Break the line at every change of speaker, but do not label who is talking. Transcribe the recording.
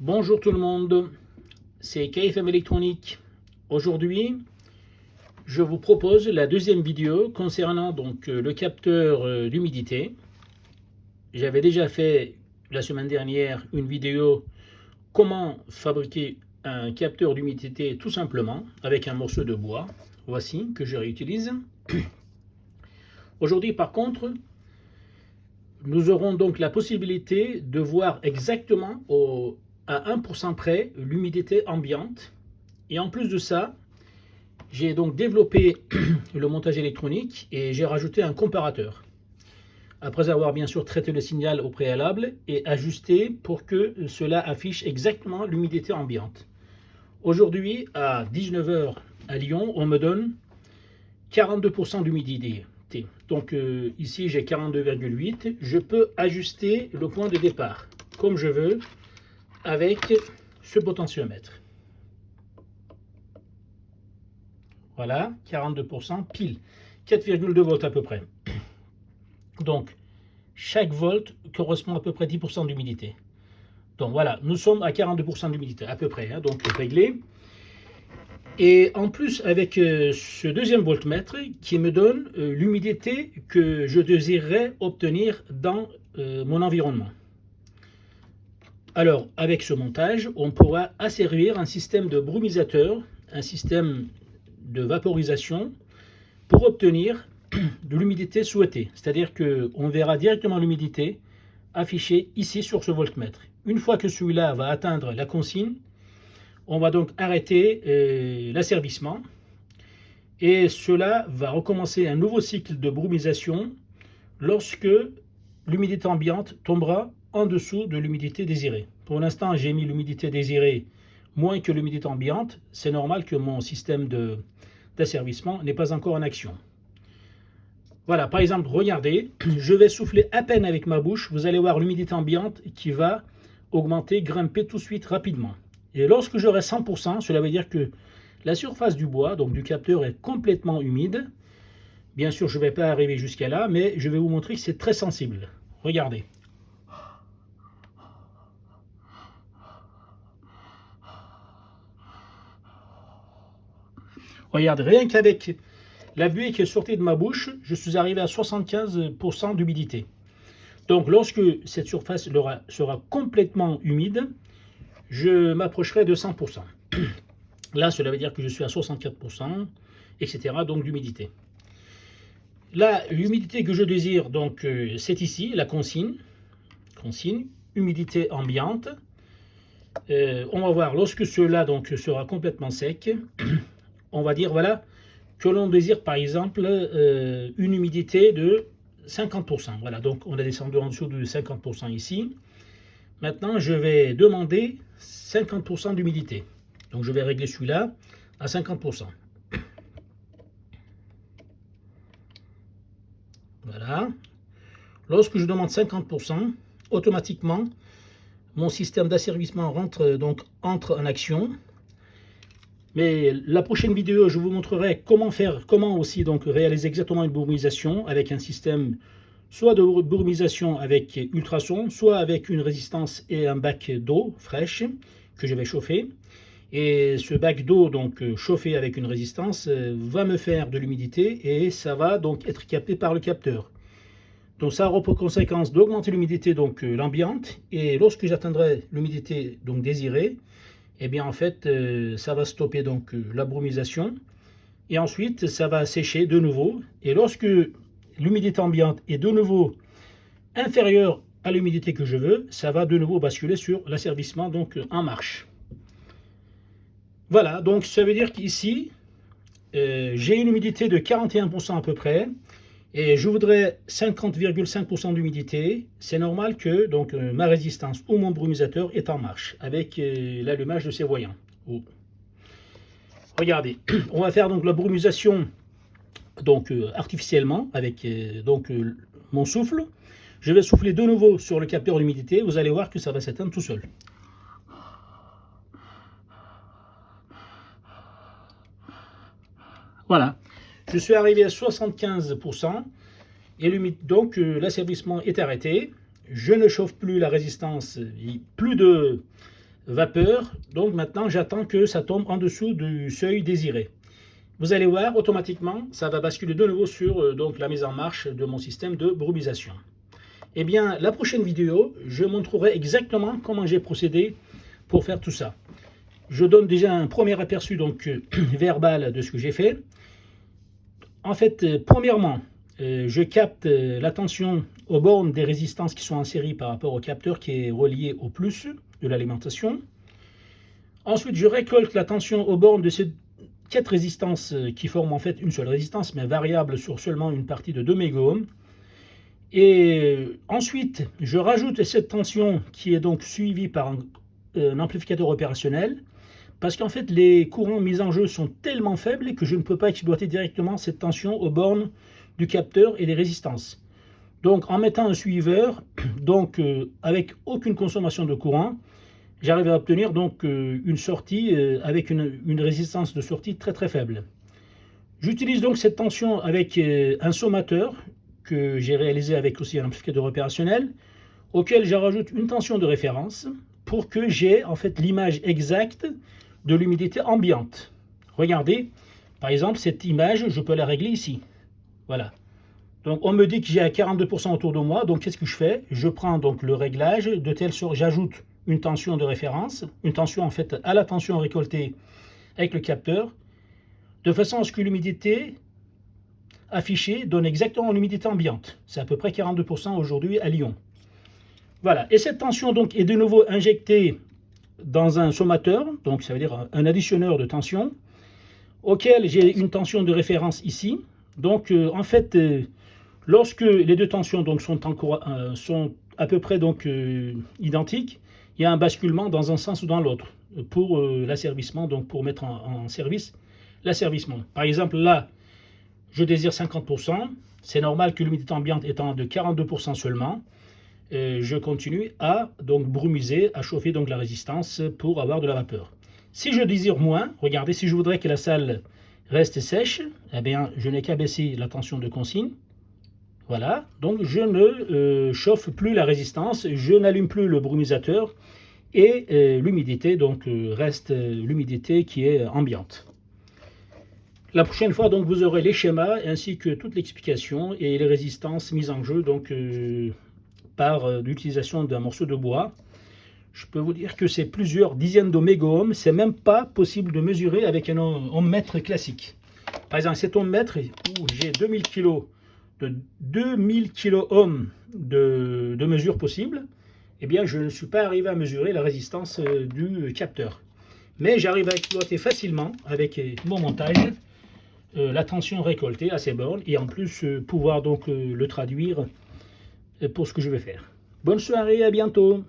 Bonjour tout le monde, c'est KFM Électronique. Aujourd'hui, je vous propose la deuxième vidéo concernant le capteur d'humidité. J'avais déjà fait la semaine dernière une vidéo comment fabriquer un capteur d'humidité tout simplement avec un morceau de bois. Voici que je réutilise. Aujourd'hui par contre, nous aurons donc la possibilité de voir exactement à 1% près l'humidité ambiante. Et en plus de ça, j'ai donc développé le montage électronique et j'ai rajouté un comparateur. Après avoir bien sûr traité le signal au préalable et ajusté pour que cela affiche exactement l'humidité ambiante. Aujourd'hui, à 19 h à Lyon, on me donne 42% d'humidité. Donc ici j'ai 42,8. Je peux ajuster le point de départ comme je veux avec ce potentiomètre. Voilà, 42% pile, 4,2 volts à peu près. Donc chaque volt correspond à peu près 10% d'humidité. Donc voilà, nous sommes à 42% d'humidité à peu près, hein, donc réglé. Et en plus, avec ce deuxième voltmètre qui me donne l'humidité que je désirerais obtenir dans mon environnement. Alors, avec ce montage, on pourra asservir un système de brumisateur, un système de vaporisation pour obtenir de l'humidité souhaitée. C'est-à-dire qu'on verra directement l'humidité affichée ici sur ce voltmètre. Une fois que celui-là va atteindre la consigne, on va donc arrêter l'asservissement et cela va recommencer un nouveau cycle de brumisation lorsque l'humidité ambiante tombera en dessous de l'humidité désirée. Pour l'instant, j'ai mis l'humidité désirée moins que l'humidité ambiante. C'est normal que mon système d'asservissement n'est pas encore en action. Voilà, par exemple, regardez, je vais souffler à peine avec ma bouche. Vous allez voir l'humidité ambiante qui va augmenter, grimper tout de suite rapidement. Et lorsque j'aurai 100%, cela veut dire que la surface du bois, donc du capteur, est complètement humide. Bien sûr, je ne vais pas arriver jusqu'à là, mais je vais vous montrer que c'est très sensible. Regardez. Regardez, rien qu'avec la buée qui est sortie de ma bouche, je suis arrivé à 75% d'humidité. Donc lorsque cette surface sera complètement humide, je m'approcherai de 100%. Là, cela veut dire que je suis à 64%, etc. donc d'humidité. Là, l'humidité que je désire, donc c'est ici, la consigne, humidité ambiante. On va voir, lorsque cela donc sera complètement sec, on va dire voilà que l'on désire par exemple une humidité de 50%. Voilà, donc on a descendu en dessous de 50% ici. Maintenant, je vais demander 50% d'humidité. Donc je vais régler celui-là à 50%. Voilà. Lorsque je demande 50%, automatiquement, mon système d'asservissement entre en action. Mais la prochaine vidéo, je vous montrerai comment aussi réaliser exactement une brumisation avec un système soit de brumisation avec ultrasons, soit avec une résistance et un bac d'eau fraîche que je vais chauffer. Et ce bac d'eau chauffé avec une résistance va me faire de l'humidité et ça va donc être capté par le capteur. Donc ça aura pour conséquence d'augmenter l'humidité l'ambiante et lorsque j'atteindrai l'humidité désirée, eh bien en fait ça va stopper la brumisation et ensuite ça va sécher de nouveau et lorsque l'humidité ambiante est de nouveau inférieure à l'humidité que je veux, ça va de nouveau basculer sur l'asservissement en marche. Voilà, donc ça veut dire qu'ici j'ai une humidité de 41% à peu près et je voudrais 50,5% d'humidité. C'est normal que ma résistance ou mon brumisateur est en marche avec l'allumage de ces voyants. Oh. Regardez, on va faire la brumisation artificiellement avec mon souffle. Je vais souffler de nouveau sur le capteur d'humidité. Vous allez voir que ça va s'éteindre tout seul. Voilà, je suis arrivé à 75% et l'asservissement est arrêté. Je ne chauffe plus la résistance, plus de vapeur. Donc maintenant, j'attends que ça tombe en dessous du seuil désiré. Vous allez voir, automatiquement, ça va basculer de nouveau sur donc, la mise en marche de mon système de brumisation. Eh bien, la prochaine vidéo, je montrerai exactement comment j'ai procédé pour faire tout ça. Je donne déjà un premier aperçu donc verbal de ce que j'ai fait. En fait, premièrement, je capte la tension aux bornes des résistances qui sont en série par rapport au capteur qui est relié au plus de l'alimentation. Ensuite, je récolte la tension aux bornes de ces 4 résistances qui forment en fait une seule résistance, mais variable sur seulement une partie de 2 mégaohms. Et ensuite, je rajoute cette tension qui est donc suivie par un amplificateur opérationnel, parce qu'en fait, les courants mis en jeu sont tellement faibles que je ne peux pas exploiter directement cette tension aux bornes du capteur et des résistances. Donc, en mettant un suiveur, donc avec aucune consommation de courant, j'arrive à obtenir donc une sortie avec une résistance de sortie très très faible. J'utilise donc cette tension avec un sommateur que j'ai réalisé avec aussi un amplificateur opérationnel, auquel je rajoute une tension de référence pour que j'ai en fait l'image exacte de l'humidité ambiante. Regardez, par exemple, cette image, je peux la régler ici. Voilà. Donc on me dit que j'ai à 42% autour de moi, donc qu'est-ce que je fais? Je prends donc le réglage de telle sorte, j'ajoute une tension de référence, une tension en fait à la tension récoltée avec le capteur, de façon à ce que l'humidité affichée donne exactement l'humidité ambiante. C'est à peu près 42% aujourd'hui à Lyon. Voilà, et cette tension donc est de nouveau injectée dans un sommateur, donc ça veut dire un additionneur de tension, auquel j'ai une tension de référence ici. Donc en fait, lorsque les deux tensions donc, sont à peu près donc, identiques, il y a un basculement dans un sens ou dans l'autre pour l'asservissement, donc pour mettre en service l'asservissement. Par exemple, là, je désire 50%. C'est normal que l'humidité ambiante étant de 42% seulement. Je continue à donc brumiser, à chauffer donc la résistance pour avoir de la vapeur. Si je désire moins, regardez, si je voudrais que la salle reste sèche, eh bien, je n'ai qu'à baisser la tension de consigne. Voilà, donc je ne chauffe plus la résistance, je n'allume plus le brumisateur et l'humidité donc reste l'humidité qui est ambiante. La prochaine fois donc vous aurez les schémas ainsi que toute l'explication et les résistances mises en jeu donc par l'utilisation d'un morceau de bois. Je peux vous dire que c'est plusieurs dizaines de mégaohms, c'est même pas possible de mesurer avec un ohmmètre classique. Par exemple, cet ohmmètre où j'ai 2000 kg de 2000 kOhms de mesure possible, eh bien je ne suis pas arrivé à mesurer la résistance du capteur. Mais j'arrive à exploiter facilement avec mon montage la tension récoltée à ces bornes et en plus pouvoir donc le traduire pour ce que je vais faire. Bonne soirée, à bientôt.